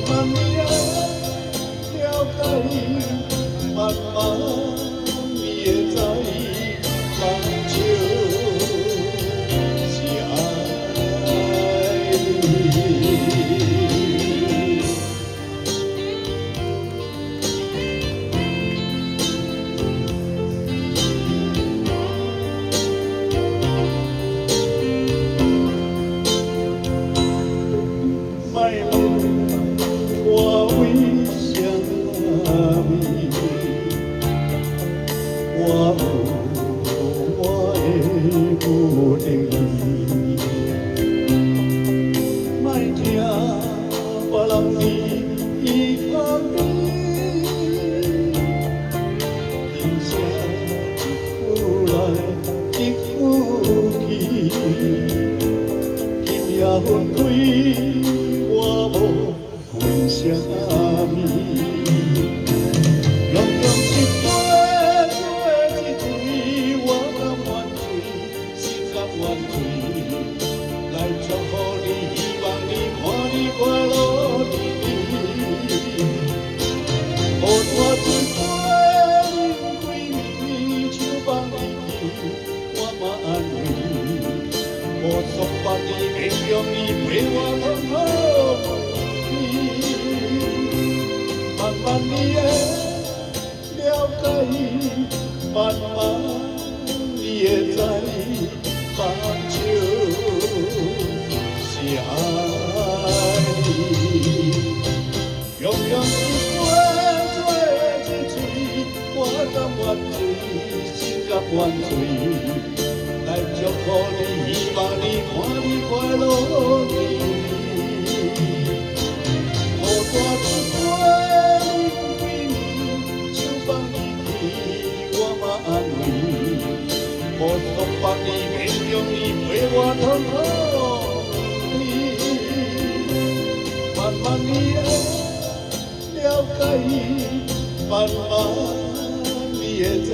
慢你了解，慢慢你会知，目睭是爱你。莫问我为什么，我有我的不得已。莫听别人议论你，人生一苦来一苦去，今夜分开。我无为什么？用一杯做一醉，我甘愿醉，心甘愿醉，来祝福你，希望你看你快乐日子。雨大一杯饮几暝，手放你去，我嘛安慰。无束缚你，勉强你陪我通好。慢慢你会了解，慢慢你会知，目睭是爱你。用一杯做一醉，我甘愿醉，心甘愿醉，来祝福你，希望你看你快乐日子。雨大一杯饮几暝，手放你去，我嘛安慰。无束缚你，勉强你陪我通好你。慢慢你会了解，慢慢你会知，